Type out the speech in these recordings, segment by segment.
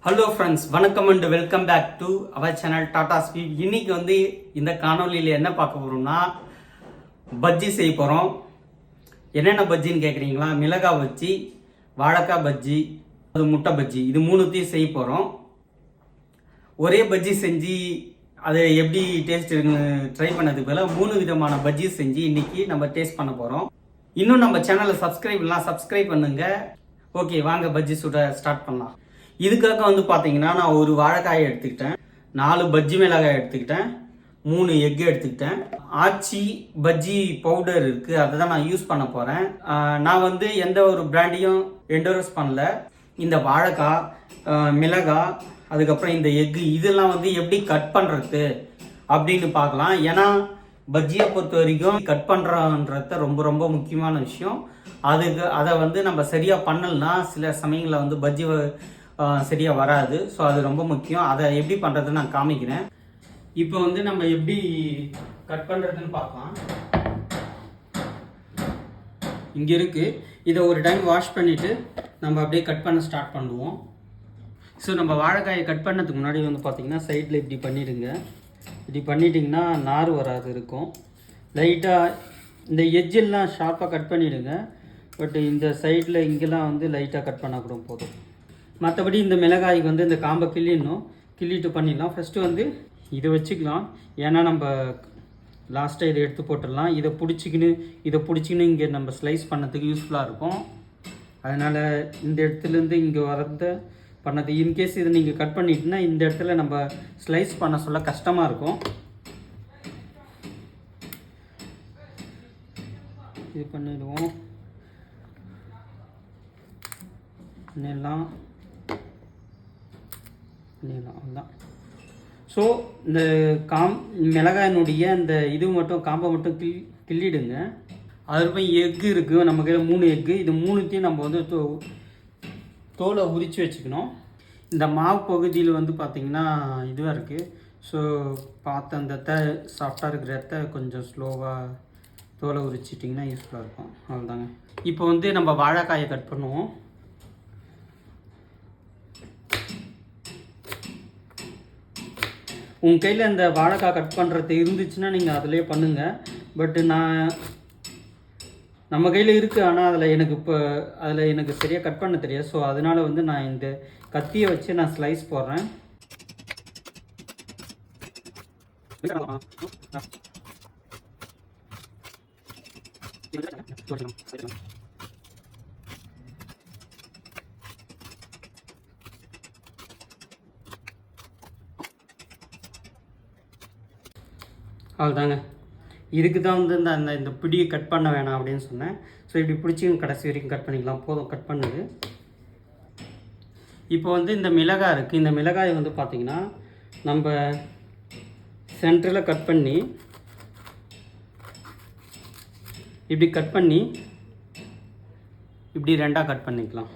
Hello friends, வணக்கம் and welcome back to our channel Tata speed. இன்னைக்கு இந்த காணொலியில் என்ன பார்க்க போகிறோம்னா பஜ்ஜி செய்ய போகிறோம். என்னென்ன பஜ்ஜின்னு கேட்குறீங்களா? மிளகாய் பஜ்ஜி, வாழைக்காய் பஜ்ஜி, அது முட்டை பஜ்ஜி, இது மூணுத்தையும் செய்ய போகிறோம். ஒரே பஜ்ஜி செஞ்சு அது எப்படி டேஸ்ட் இருக்குன்னு ட்ரை பண்ணதுக்கு பதிலாக 3 விதமான பஜ்ஜி செஞ்சு இன்னைக்கு நம்ம டேஸ்ட் பண்ண போகிறோம். இன்னும் நம்ம சேனலை சப்ஸ்கிரைப் பண்ணுங்க. ஓகே, வாங்க பஜ்ஜி சுட ஸ்டார்ட் பண்ணலாம். இதுக்காக பார்த்தீங்கன்னா நான் ஒரு வாழைக்காயை எடுத்துக்கிட்டேன், 4 பஜ்ஜி மிளகாய் எடுத்துக்கிட்டேன், 3 எக்கு எடுத்துக்கிட்டேன். ஆச்சி பஜ்ஜி பவுடர் இருக்குது, அதை தான் நான் யூஸ் பண்ண போகிறேன். நான் எந்த ஒரு பிராண்டையும் என்டோர்ஸ் பண்ணல. இந்த வாழைக்காய், மிளகாய், அதுக்கப்புறம் இந்த எக்கு இதெல்லாம் எப்படி கட் பண்ணுறது அப்படின்னு பார்க்கலாம். ஏன்னா பஜ்ஜியை பொறுத்த வரைக்கும் கட் பண்ணுறன்றது ரொம்ப ரொம்ப முக்கியமான விஷயம். அதை நம்ம சரியாக பண்ணலன்னா சில சமயங்களில் பஜ்ஜி சரியாக வராது. ஸோ அது ரொம்ப முக்கியம். அதை எப்படி பண்ணுறதுன்னு நான் காமிக்கிறேன். இப்போ நம்ம எப்படி கட் பண்ணுறதுன்னு பார்க்கலாம். இங்கே இருக்குது, இதை ஒரு டைம் வாஷ் பண்ணிவிட்டு நம்ம அப்படியே கட் பண்ண ஸ்டார்ட் பண்ணுவோம். ஸோ நம்ம வாழைக்காயை கட் பண்ணதுக்கு முன்னாடி பார்த்திங்கன்னா சைடில் இப்படி பண்ணிவிடுங்க. இப்படி பண்ணிட்டிங்கன்னா நார் வராது இருக்கும். லைட்டாக இந்த எட்ஜெல்லாம் ஷார்ப்பாக கட் பண்ணிவிடுங்க. பட் இந்த சைடில் இங்கெல்லாம் லைட்டாக கட் பண்ணால் கூட போதும். மற்றபடி இந்த மிளகாய்க்கு இந்த காம்பை கிள்ளிட்டு பண்ணிடலாம். ஃபஸ்ட்டு இதை வச்சுக்கலாம். ஏன்னா நம்ம லாஸ்ட்டாக இதை எடுத்து போட்டுடலாம். இதை பிடிச்சிக்கின்னு இங்கே நம்ம ஸ்லைஸ் பண்ணதுக்கு யூஸ்ஃபுல்லாக இருக்கும். அதனால் இந்த இடத்துலேருந்து இங்கே வரத பண்ணது. இன்கேஸ் இதை நீங்கள் கட் பண்ணிட்டுனா இந்த இடத்துல நம்ம ஸ்லைஸ் பண்ண சொல்ல கஷ்டமாக இருக்கும். இது பண்ணிடுவோம். அவ்வளோதான். ஸோ இந்த மிளகாயினுடைய இந்த இது மட்டும் காம்பை மட்டும் கிள்ளிடுங்க. அதுக்கப்புறம் எக்கு இருக்குது நம்ம கையில் 3 எக்கு. இது மூணுத்தையும் நம்ம தோலை உரித்து வச்சுக்கணும். இந்த மாவு பகுதியில் பார்த்திங்கன்னா இதுவாக இருக்குது. ஸோ பார்த்து அந்த சாஃப்டாக இருக்கிற இடத்த கொஞ்சம் ஸ்லோவாக தோலை உரிச்சிட்டிங்கன்னா யூஸ்ஃபுல்லாக இருக்கும். அவ்வளோதாங்க. இப்போ நம்ம வாழைக்காயை கட் பண்ணுவோம். உங்கள் கையில் இந்த வாழைக்காய் கட் பண்ணுறது இருந்துச்சுன்னா நீங்கள் அதிலே பண்ணுங்கள். பட்டு நம்ம கையில் இருக்குது, ஆனால் அதில் எனக்கு சரியாக கட் பண்ண தெரியாது. ஸோ அதனால் நான் இந்த கத்தியை வச்சு நான் ஸ்லைஸ் போடுறேன். அவ்வளோதாங்க. இதுக்கு தான் இந்த பிடியை கட் பண்ண வேணாம் அப்படின்னு சொன்னேன். ஸோ இப்படி பிடிச்சி கடைசி வரைக்கும் கட் பண்ணிக்கலாம். போதும் கட் பண்ணுது. இப்போ இந்த மிளகாய் இருக்குது. இந்த மிளகாய் பார்த்திங்கன்னா நம்ம சென்டரில் கட் பண்ணி இப்படி கட் பண்ணி இப்படி 2ஆக கட் பண்ணிக்கலாம்.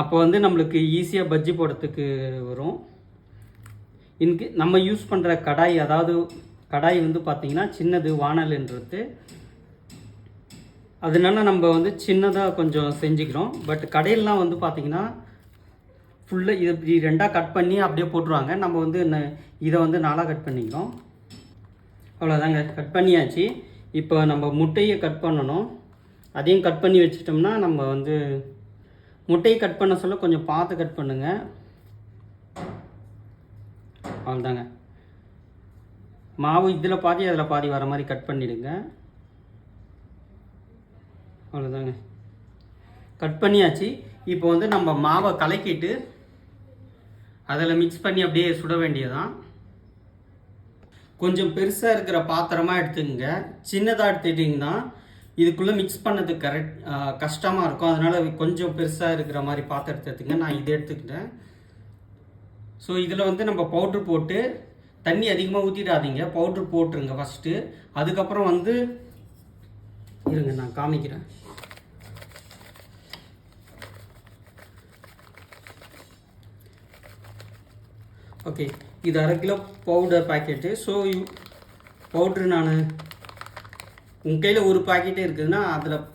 அப்போ நம்மளுக்கு ஈஸியாக பஜ்ஜி போடுறதுக்கு வரும். நம்ம யூஸ் பண்ணுற கடாய், அதாவது கடாய் பார்த்திங்கன்னா சின்னது, வானல்ன்றது. அதனால நம்ம சின்னதாக கொஞ்சம் செஞ்சுக்கிறோம். பட் கடையிலலாம் பார்த்திங்கன்னா ஃபுல்லாக இதை இப்படி 2ஆக கட் பண்ணி அப்படியே போட்டுருவாங்க. நம்ம இதை 4ஆக கட் பண்ணிக்கிறோம். அவ்வளோதாங்க, கட் பண்ணியாச்சு. இப்போ நம்ம முட்டையை கட் பண்ணணும். அதையும் கட் பண்ணி வச்சிட்டோம்னா நம்ம முட்டையை கட் பண்ண சொல்ல கொஞ்சம் பார்த்து கட் பண்ணுங்கள். அவ்வளோதாங்க. மாவு இதில் பாதி அதில் பாதி வர மாதிரி கட் பண்ணிவிடுங்க. அவ்வளோதாங்க, கட் பண்ணியாச்சு. இப்போ நம்ம மாவை கலக்கிட்டு அதில் மிக்ஸ் பண்ணி அப்படியே சுட வேண்டியதான். கொஞ்சம் பெருசாக இருக்கிற பாத்திரமாக எடுத்துக்கங்க. சின்னதாக எடுத்துக்கிட்டிங்கன்னா இதுக்குள்ளே மிக்ஸ் பண்ணதுக்கு கஷ்டமாக இருக்கும். அதனால் கொஞ்சம் பெருசாக இருக்கிற மாதிரி பாத்திரத்தை எடுத்துங்க. நான் இதை எடுத்துக்கிட்டேன். ஸோ இதில் நம்ம பவுட்ரு போட்டு, தண்ணி அதிகமாக ஊற்றிடாதீங்க, பவுட்ரு போட்டுருங்க ஃபஸ்ட்டு. அதுக்கப்புறம் இருங்க நான் காமிக்கிறேன். ஓகே, இது 1/2 kilo powder packet. So powder நான் உங்கள் கையில் ஒரு பாக்கெட்டே இருக்குதுன்னா அதில்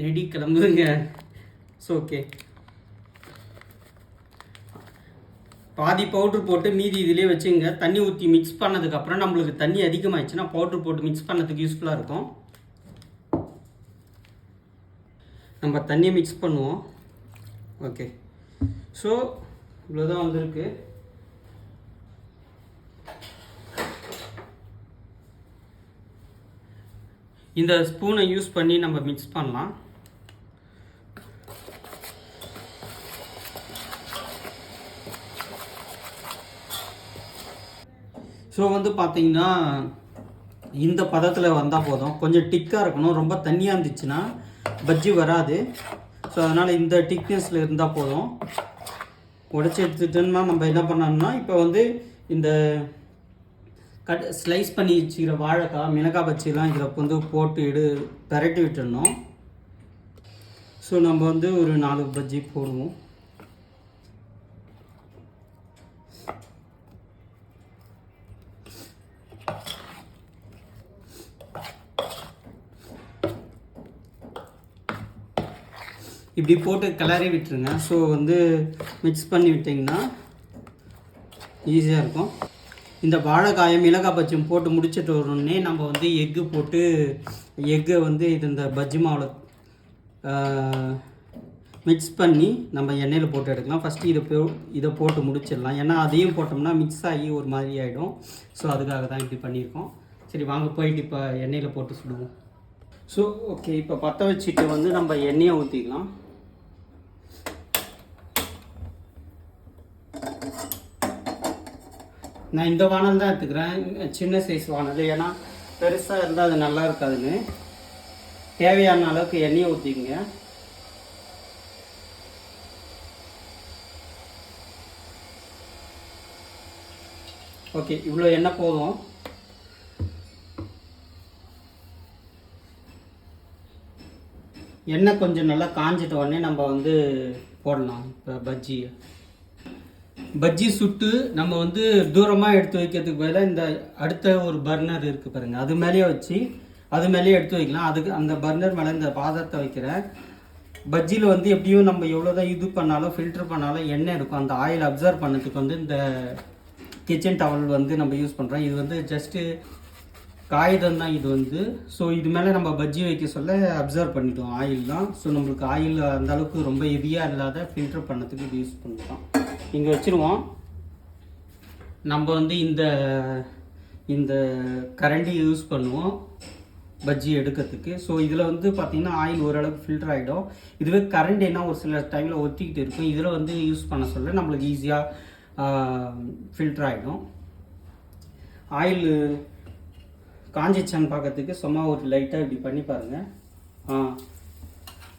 நெடி கிளம்புதுங்க. ஸோ ஓகே, பாதி பவுட்ரு போட்டு மீதி இதிலே வச்சுங்க. தண்ணி ஊற்றி மிக்ஸ் பண்ணதுக்கப்புறம் நம்மளுக்கு தண்ணி அதிகமாகிடுச்சுன்னா பவுட்ரு போட்டு மிக்ஸ் பண்ணதுக்கு யூஸ்ஃபுல்லாக இருக்கும். நம்ம தண்ணியை மிக்ஸ் பண்ணுவோம். ஓகே, ஸோ இவ்வளோதான் வந்திருக்கு. இந்த ஸ்பூனை யூஸ் பண்ணி நம்ம மிக்ஸ் பண்ணலாம். ஸோ வந்து பார்த்தீங்கன்னா இந்த பதத்தில் வந்தால் போதும். கொஞ்சம் திக்காக இருக்கணும். ரொம்ப தண்ணியாக இருந்துச்சுன்னா பஜ்ஜி வராது. ஸோ அதனால் இந்த திக்னஸில் இருந்தால் போதும். உடச்சி எடுத்துட்டோம்னா நம்ம என்ன பண்ணோம்னா இப்போ வந்து இந்த ஸ்லைஸ் பண்ணி வச்சுக்கிற வாழைக்காய், மிளகாய் பஜ்ஜிலாம் இதில் வந்து போட்டு பெரட்டி விட்டுடணும். ஸோ நம்ம வந்து ஒரு 4 பஜ்ஜி போடுவோம். இப்படி போட்டு கிளறி விட்டுருங்க. ஸோ வந்து மிக்ஸ் பண்ணி விட்டிங்கன்னா ஈஸியாக இருக்கும். இந்த வாழைக்காயம் மிளகாய் பஜ்ஜியும் போட்டு முடிச்சுட்டு வரணுன்னே நம்ம வந்து எக்கை வந்து இந்த பஜ்ஜி மாவில் மிக்ஸ் பண்ணி நம்ம எண்ணெயில் போட்டு எடுக்கலாம். ஃபஸ்ட்டு இதை போட்டு முடிச்சிடலாம். ஏன்னா அதையும் போட்டோம்னா மிக்ஸ் ஆகி ஒரு மாதிரி ஆகிடும். ஸோ அதுக்காக தான் இப்படி பண்ணியிருக்கோம். சரி, வாங்க போயிட்டு இப்போ எண்ணெயில் போட்டு சுடுவோம். ஸோ ஓகே, இப்போ பற்ற வச்சுட்டு வந்து நம்ம எண்ணெயை ஊற்றிக்கலாம். நான் இந்த வானல் தான் எடுத்துக்கிறேன், சின்ன சைஸ் வானல். ஏன்னா பெருசாக இருந்தால் அது நல்லா இருக்காதுன்னு தேவையான அளவுக்கு எண்ணெயை ஊற்றிக்கங்க. ஓகே, இவ்வளோ எண்ணெய் போதும். எண்ணெய் கொஞ்சம் நல்லா காஞ்சிட்ட உடனே நம்ம வந்து போடலாம். இப்போ பஜ்ஜி சுட்டு நம்ம வந்து தூரமாக எடுத்து வைக்கிறதுக்கு பதிலாக இந்த அடுத்த ஒரு பர்னர் இருக்குது பாருங்கள், அது மேலேயே வச்சு அது மேலேயே எடுத்து வைக்கலாம். அதுக்கு அந்த பர்னர் மேலே இந்த பாத்திரத்தை வைக்கிறேன். பஜ்ஜியில் வந்து எப்படியும் நம்ம எவ்வளோ தான் இது பண்ணாலும் ஃபில்டர் பண்ணாலும் எண்ணெய் இருக்கும். அந்த ஆயில் அப்சர்வ் பண்ணதுக்கு வந்து இந்த கிச்சன் டவல் வந்து நம்ம யூஸ் பண்ணுறோம். இது வந்து ஜஸ்ட்டு காகிதம் தான் இது வந்து. ஸோ இது மேலே நம்ம பஜ்ஜி வைக்க சொல்ல அப்சர்வ் பண்ணிட்டோம் ஆயில்லாம். ஸோ நம்மளுக்கு ஆயில் அந்த அளவுக்கு ரொம்ப ஹெவியாக இல்லாத ஃபில்டர் பண்ணதுக்கு இது யூஸ் பண்ணுறோம். இங்கே வச்சுருவோம். நம்ம வந்து இந்த கரண்டி யூஸ் பண்ணுவோம் பஜ்ஜி எடுக்கிறதுக்கு. ஸோ இதில் வந்து பார்த்திங்கன்னா ஆயில் ஓரளவுக்கு ஃபில்டர் ஆகிடும். இதுவே கரண்டினா ஒரு சில டைமில் ஒத்திக்கிட்டு இருக்கும். இதில் வந்து யூஸ் பண்ண சொல்ல நம்மளுக்கு ஈஸியாக ஃபில்டர் ஆகிடும். ஆயில் காஞ்சிச்சான்னு பார்க்கறதுக்கு சும்மா ஒரு லைட்டாக இப்படி பண்ணி பாருங்கள்,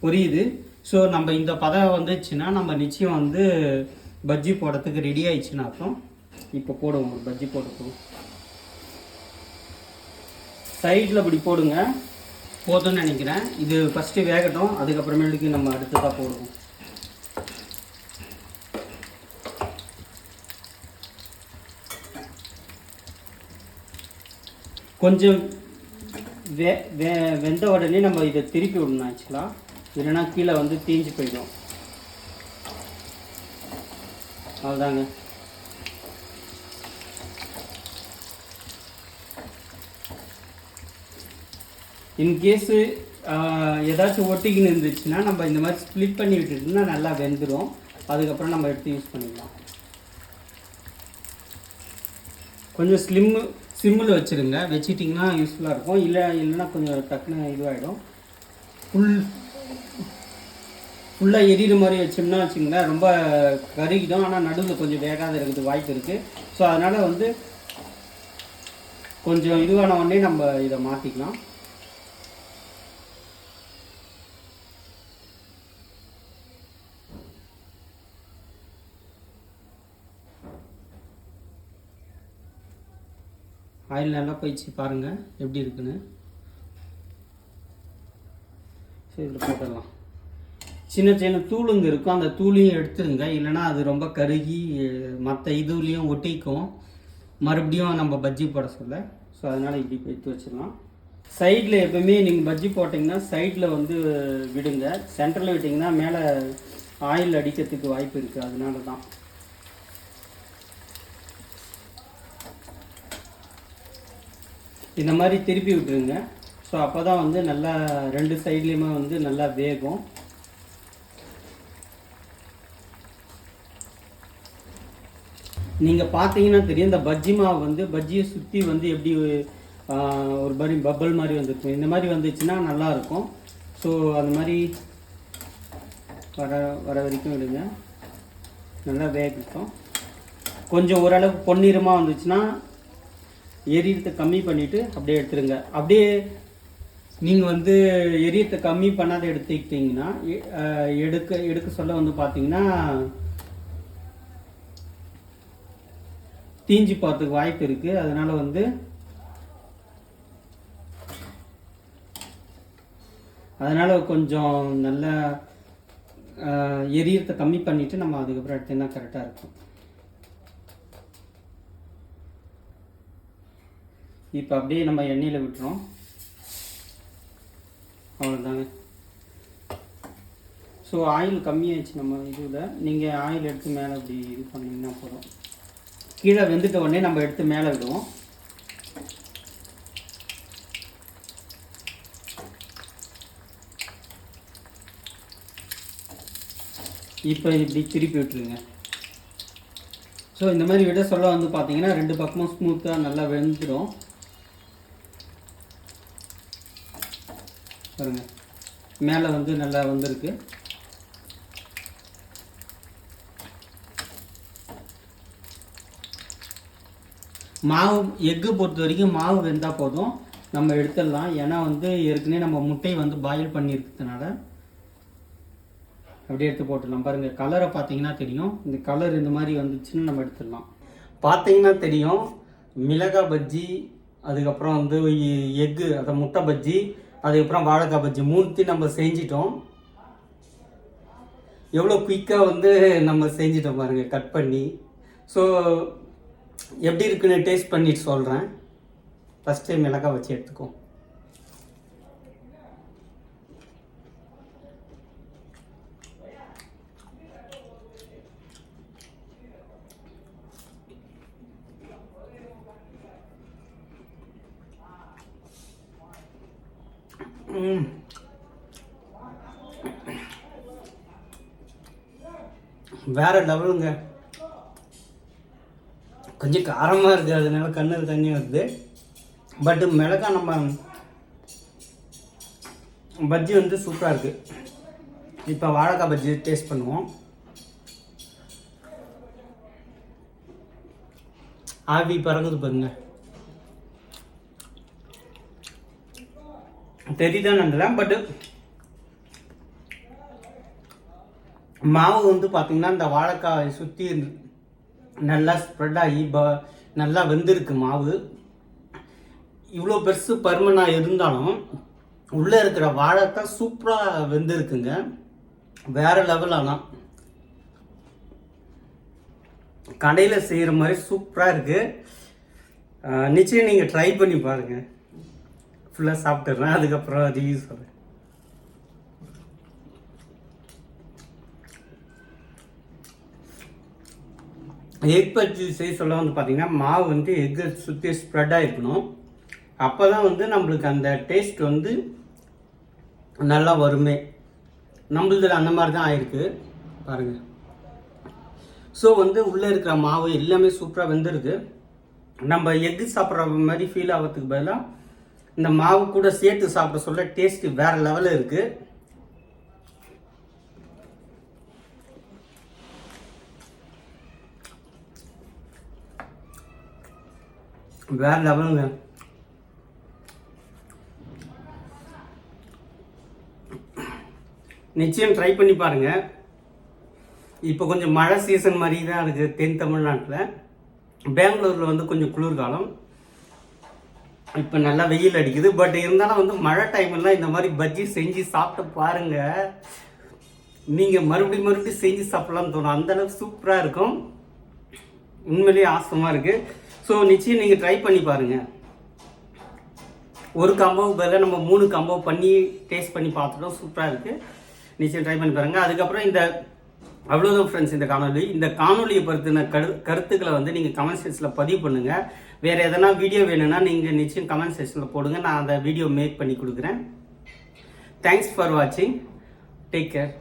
புரியுது. ஸோ நம்ம இந்த பதம் வந்துச்சுன்னா நம்ம நிச்சயம் வந்து பஜ்ஜி போடுறதுக்கு ரெடி ஆயிடுச்சுன்னா அப்புறம் இப்போ போடுவோம். ஒரு பஜ்ஜி போட்டுப்போம். சைடில் இப்படி போடுங்க, போதும்னு நினைக்கிறேன். இது ஃபஸ்ட்டு வேகட்டும், அதுக்கப்புறமேட்டுக்கு நம்ம அடுத்ததாக போடுவோம். கொஞ்சம் வெந்த உடனே நம்ம இதை திருப்பி விடணும் ஆக்சுவலாக, இல்லைன்னா கீழே வந்து தீஞ்சு போயிடும். அவ்வளோதாங்க. இன்கேஸு ஏதாச்சும் ஒட்டிக்கின்னு இருந்துச்சுன்னா நம்ம இந்த மாதிரி ஸ்ப்ளிட் பண்ணி விட்டுட்டோம்னா நல்லா வெந்துடும். அதுக்கப்புறம் நம்ம எடுத்து யூஸ் பண்ணிக்கலாம். கொஞ்சம் சிம்மில் வச்சுருங்க, வச்சிட்டிங்கன்னா யூஸ்ஃபுல்லாக இருக்கும். இல்லைன்னா கொஞ்சம் டக்குன்னு இதுவாகிடும். ஃபுல்லாக எரியிற மாதிரி வச்சோம்னா வச்சுங்களேன் ரொம்ப கருகிடும். ஆனால் நடுவில் கொஞ்சம் வேகாத இருக்குது வாய்ப்பு இருக்குது. ஸோ அதனால் வந்து கொஞ்சம் இதுவான உடனே நம்ம இதை மாற்றிக்கலாம். ஆயில் நல்லா போயிடுச்சு பாருங்கள் எப்படி இருக்குன்னு. ஸோ இதில் போட்டுடலாம். சின்ன சின்ன தூளுங்க இருக்கும், அந்த தூளையும் எடுத்துருங்க. இல்லைனா அது ரொம்ப கருகி மற்ற இதுலேயும் ஒட்டிக்கும், மறுபடியும் நம்ம பஜ்ஜி போட சொல்ல. ஸோ அதனால் இப்படி எடுத்து வச்சிடலாம். சைடில் எப்போவுமே நீங்கள் பஜ்ஜி போட்டிங்கன்னா சைடில் வந்து விடுங்க. சென்டரில் விட்டிங்கன்னா மேலே ஆயில் அடிக்கிறதுக்கு வாய்ப்பு இருக்குது. அதனால தான். இந்த மாதிரி திருப்பி விட்டுருங்க. ஸோ அப்போ தான் வந்து நல்லா 2 சைட்லேயுமே வந்து நல்லா வேகும். நீங்கள் பார்த்தீங்கன்னா தெரியும், இந்த பஜ்ஜி மாவு வந்து பஜ்ஜியை சுற்றி வந்து எப்படி ஒரு மாதிரி பப்பிள் மாதிரி வந்துருக்கும். இந்த மாதிரி வந்துச்சுன்னா நல்லாயிருக்கும். ஸோ அது மாதிரி வர வரைக்கும் விடுங்க. நல்லா வேகட்டும். கொஞ்சம் ஓரளவுக்கு பொன்னிறமாக வந்துச்சுன்னா எரியத்தை கம்மி பண்ணிவிட்டு அப்படியே எடுத்துருங்க. அப்படியே நீங்கள் வந்து எரியத்தை கம்மி பண்ணாத எடுத்துக்கிட்டிங்கன்னா எடுக்க சொல்ல வந்து பார்த்தீங்கன்னா தீஞ்சு போகிறதுக்கு வாய்ப்பு இருக்குது. அதனால் வந்து கொஞ்சம் நல்லா எரியத்தை கம்மி பண்ணிவிட்டு நம்ம அதுக்கப்புறம் எடுத்தோம்னா கரெக்டாக இருக்கும். இப்போ அப்படியே நம்ம எண்ணெயில் விட்டுறோம். அவ்வளோதாங்க. ஸோ ஆயில் கம்மியாகிடுச்சு நம்ம இதில். நீங்கள் ஆயில் எடுத்து மேலே அப்படி இது பண்ணிங்கன்னா போதும். கீழே வெந்துட்ட உடனே நம்ம எடுத்து மேலே விடுவோம். இப்போ இப்படி திருப்பி விட்டுருங்க. ஸோ இந்த மாதிரி விட சொல்ல வந்து பார்த்தீங்கன்னா 2 பக்கமும் ஸ்மூத்தாக நல்லா வெந்துடும். பாருங்க, மேலே வந்து நல்லா வந்திருக்கு. மாவு எக்கு பொறுத்த வரைக்கும் மாவு வெந்தால் போதும், நம்ம எடுத்துடலாம். ஏன்னா வந்து ஏற்கனவே நம்ம முட்டையை வந்து பாயில் பண்ணியிருக்கிறதுனால அப்படியே எடுத்து போட்டுடலாம். பாருங்கள், கலரை பார்த்தீங்கன்னா தெரியும். இந்த கலர் இந்த மாதிரி வந்துச்சுன்னு நம்ம எடுத்துடலாம். பார்த்தீங்கன்னா தெரியும், மிளகாய் பஜ்ஜி, அதுக்கப்புறம் வந்து எக்கு அதை முட்டை பஜ்ஜி, அதுக்கப்புறம் வாழைக்காய் பஜ்ஜி 3த்தையும் நம்ம செஞ்சிட்டோம். எவ்வளோ குயிக்காக வந்து நம்ம செஞ்சிட்டோம் பாருங்கள், கட் பண்ணி. ஸோ எப்படி இருக்குன்னு டேஸ்ட் பண்ணிட்டு சொல்கிறேன். ஃபஸ்ட்டு மிளகாய் வச்சு எடுத்துக்கோ. வேற லெவலுங்க. கொஞ்சம் காரமாக இருக்குது, அதனால கண்ணில் தண்ணி வருது. பட்டு மிளகாய் நம்ம பஜ்ஜி வந்து சூப்பராக இருக்குது. இப்போ வாழைக்காய் பஜ்ஜி டேஸ்ட் பண்ணுவோம். ஆவி பறக்குது பாருங்க, தெரியுதான் நினைக்கிறேன். பட்டு மாவு வந்து பார்த்திங்கன்னா இந்த வாழைக்காய் சுற்றி நல்லா ஸ்ப்ரெட் ஆகி நல்லா வெந்திருக்கு மாவு. இவ்வளோ பெருசு பருமனாக இருந்தாலும் உள்ளே இருக்கிற வாழைக்காய் சூப்பராக வெந்திருக்குங்க, வேறு லெவல். ஆனால் கடையில் செய்கிற மாதிரி சூப்பராக இருக்குது. நிச்சயம் நீங்கள் ட்ரை பண்ணி பாருங்கள். ஃபுல்லாக சாப்பிட்டுறேன், அதுக்கப்புறம் ரிவ்யூ சொல்கிறேன். எக் பஜ்ஜி செய்ய சொல்ல வந்து பார்த்திங்கன்னா மாவு வந்து எக்கை சுற்றி ஸ்ப்ரெட்டாக இருக்கணும். அப்போ தான் வந்து நம்மளுக்கு அந்த டேஸ்ட் வந்து நல்லா வருமே. நம்மளதில் அந்த மாதிரி தான் ஆயிருக்கு பாருங்கள். ஸோ வந்து உள்ளே இருக்கிற மாவு எல்லாமே சூப்பராக வெந்திருக்கு. நம்ம எக்கு சாப்பிட்ற மாதிரி ஃபீல் ஆகிறதுக்கு பதிலாக இந்த மாவு கூட சேர்த்து சாப்பிட சொல்ல டேஸ்ட்டு வேறு லெவலில் இருக்குது. வேறு லெவலுங்க. நிச்சயம் ட்ரை பண்ணி பாருங்கள். இப்போ கொஞ்சம் மழை சீசன் மாதிரி தான் இருக்குது தென் தமிழ்நாட்டில். பெங்களூரில் வந்து கொஞ்சம் குளிர்காலம், இப்போ நல்லா வெயில் அடிக்குது. பட் இருந்தாலும் வந்து மழை டைம்லாம் இந்த மாதிரி பஜ்ஜி செஞ்சு சாப்பிட்டு பாருங்கள், நீங்கள் மறுபடியும் செஞ்சு சாப்பிட்லான்னு தோணும். அந்தளவுக்கு சூப்பராக இருக்கும், உண்மையிலேயே ஆசமாக இருக்குது. ஸோ நிச்சயம் நீங்கள் ட்ரை பண்ணி பாருங்கள். ஒரு காம்போவுக்கு பதிலாக நம்ம 3 காம்போ பண்ணி டேஸ்ட் பண்ணி பார்த்துட்டோம், சூப்பராக இருக்குது. நிச்சயம் ட்ரை பண்ணி பாருங்கள். அதுக்கப்புறம் இந்த அவ்வளோதான் ஃப்ரெண்ட்ஸ் இந்த காணொலியை பற்றின கருத்துக்களை வந்து நீங்கள் கமெண்ட் செக்ஷனில் பதிவு பண்ணுங்கள். வேறு எதனா வீடியோ வேணும்னா நீங்கள் நிச்சயம் கமெண்ட் செக்ஷனில் போடுங்க, நான் அந்த வீடியோ மேக் பண்ணி கொடுக்குறேன். தேங்க்ஸ் ஃபார் வாட்சிங். Take care.